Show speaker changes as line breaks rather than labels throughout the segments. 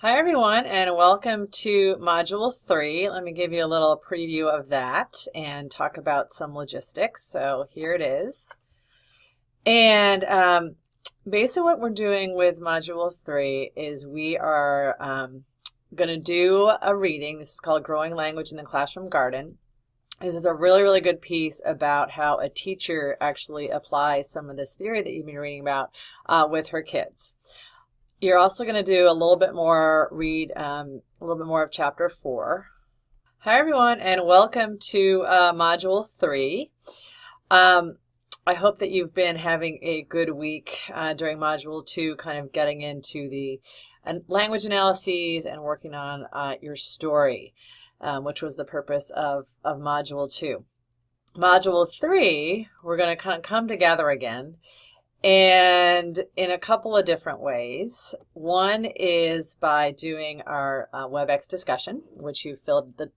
Hi everyone, and welcome to Module 3. Let me give you a little preview of that and talk about some logistics. So here it is. And basically what we're doing with Module 3 is we are going to do a reading. This is called Growing Language in the Classroom Garden. This is a really good piece about how a teacher actually applies some of this theory that you've been reading about with her kids. You're also going to do a little bit more, read a little bit more of Chapter 4. Hi everyone, and welcome to Module 3. I hope that you've been having a good week during Module 2, kind of getting into the language analyses and working on your story, which was the purpose of Module 2. Module 3, we're going to kind of come together again, and in a couple of different ways. One is by doing our WebEx discussion, which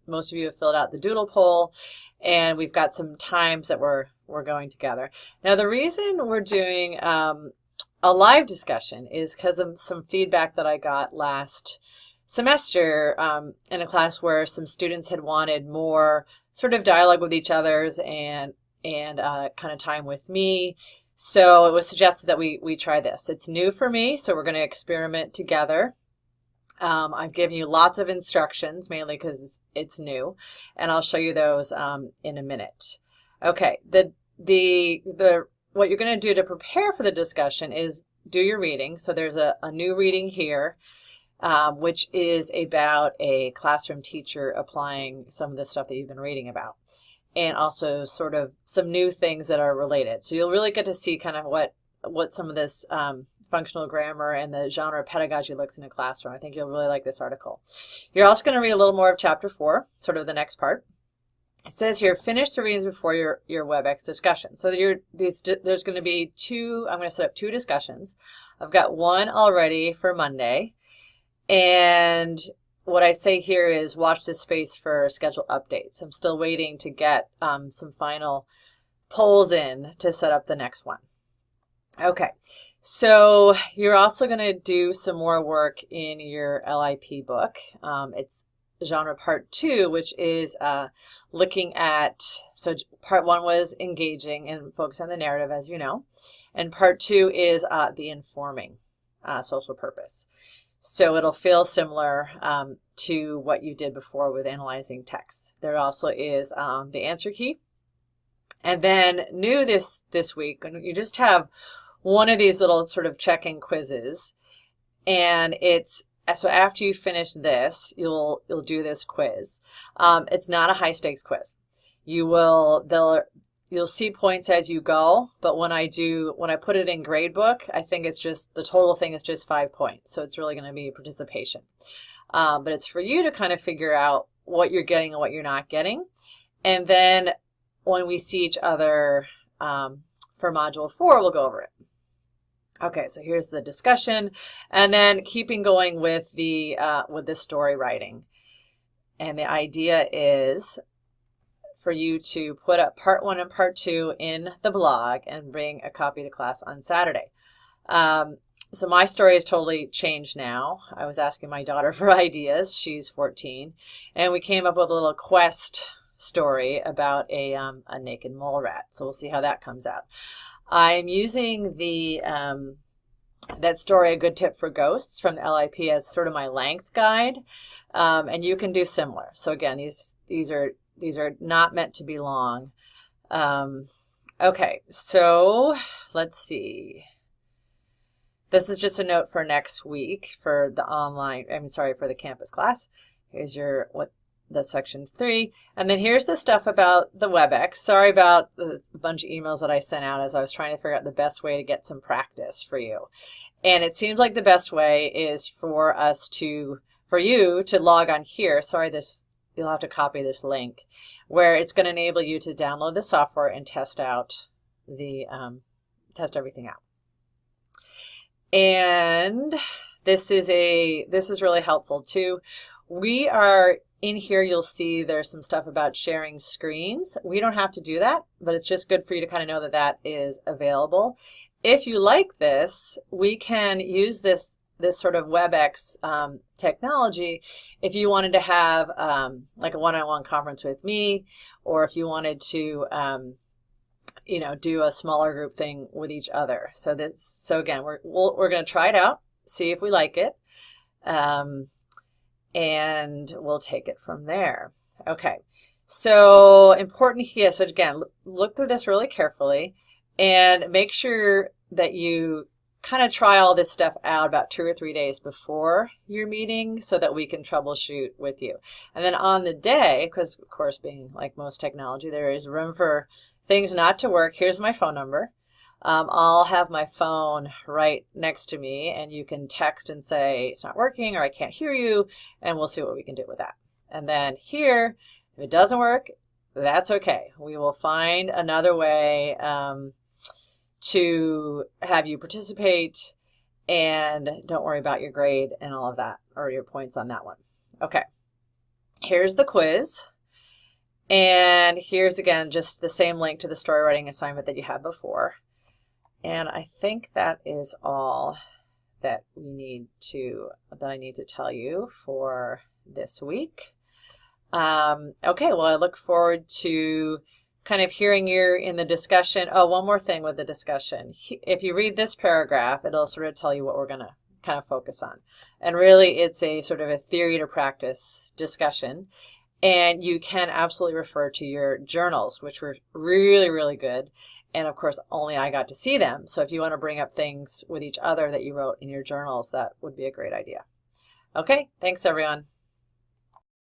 most of you have filled out the doodle poll, and we've got some times that we're going together. Now, the reason we're doing a live discussion is because of some feedback that I got last semester in a class where some students had wanted more sort of dialogue with each others and kind of time with me. So it was suggested that we try this. It's new for me, so we're going to experiment together. I've given you lots of instructions, mainly because it's new, and I'll show you those in a minute. Okay, what you're going to do to prepare for the discussion is do your reading. So there's a new reading here, which is about a classroom teacher applying some of the stuff that you've been reading about, and also sort of some new things that are related. So you'll really get to see kind of what some of this functional grammar and the genre of pedagogy looks in a classroom. I think you'll really like this article. You're also going to read a little more of Chapter 4, sort of the next part. It says here, finish the readings before your WebEx discussion. So there's going to be I'm going to set up two discussions. I've got one already for Monday, and what I say here is watch this space for schedule updates. I'm still waiting to get some final polls in to set up the next one. Okay, so you're also going to do some more work in your LIP book. It's genre part 2, which is looking at, so part 1 was engaging and focus on the narrative, as you know, and part 2 is the informing social purpose. So it'll feel similar to what you did before with analyzing text. There also is the answer key. And then new this week, you just have one of these little sort of check-in quizzes. And so after you finish this, you'll do this quiz. It's not a high-stakes quiz. You'll see points as you go, but when I put it in gradebook, I think it's just, the total thing is just 5 points. So it's really going to be participation. But it's for you to kind of figure out what you're getting and what you're not getting. And then when we see each other for Module 4, we'll go over it. Okay, so here's the discussion, and then keeping going with the story writing. And the idea is for you to put up part 1 and part 2 in the blog and bring a copy to class on Saturday. So my story has totally changed now. I was asking my daughter for ideas. She's 14. And we came up with a little quest story about a naked mole rat. So we'll see how that comes out. I'm using that story, A Good Tip for Ghosts, from the LIP as sort of my length guide. And you can do similar. So again, these are not meant to be long. Okay, so let's see. This is just a note for next week for the for the campus class. Here's the section 3. And then here's the stuff about the WebEx. Sorry about the bunch of emails that I sent out as I was trying to figure out the best way to get some practice for you. And it seems like the best way is for you to log on here. Sorry, you'll have to copy this link, where it's going to enable you to download the software and test everything out. And this is really helpful too. We are in here, you'll see there's some stuff about sharing screens. We don't have to do that, but it's just good for you to kind of know that is available. If you like this, we can use this this sort of WebEx technology, if you wanted to have like a one-on-one conference with me, or if you wanted to do a smaller group thing with each other. So again, we're going to try it out, see if we like it, and we'll take it from there. Okay, so important here. So again, look through this really carefully and make sure that you kind of try all this stuff out about 2 or 3 days before your meeting so that we can troubleshoot with you. And then on the day, because of course being like most technology, there is room for things not to work. Here's my phone number. I'll have my phone right next to me, and you can text and say it's not working or I can't hear you, and we'll see what we can do with that. And then here, if it doesn't work, that's okay. We will find another way to have you participate, and don't worry about your grade and all of that, or your points on that one. Okay, here's the quiz. And here's again just the same link to the story writing assignment that you had before. And I think that is all that I need to tell you for this week. Okay, well, I look forward to kind of hearing you in the discussion. Oh, one more thing with the discussion. If you read this paragraph, it'll sort of tell you what we're going to kind of focus on. And really, it's a sort of a theory to practice discussion. And you can absolutely refer to your journals, which were really, really good. And of course, only I got to see them. So if you want to bring up things with each other that you wrote in your journals, that would be a great idea. Okay, thanks everyone.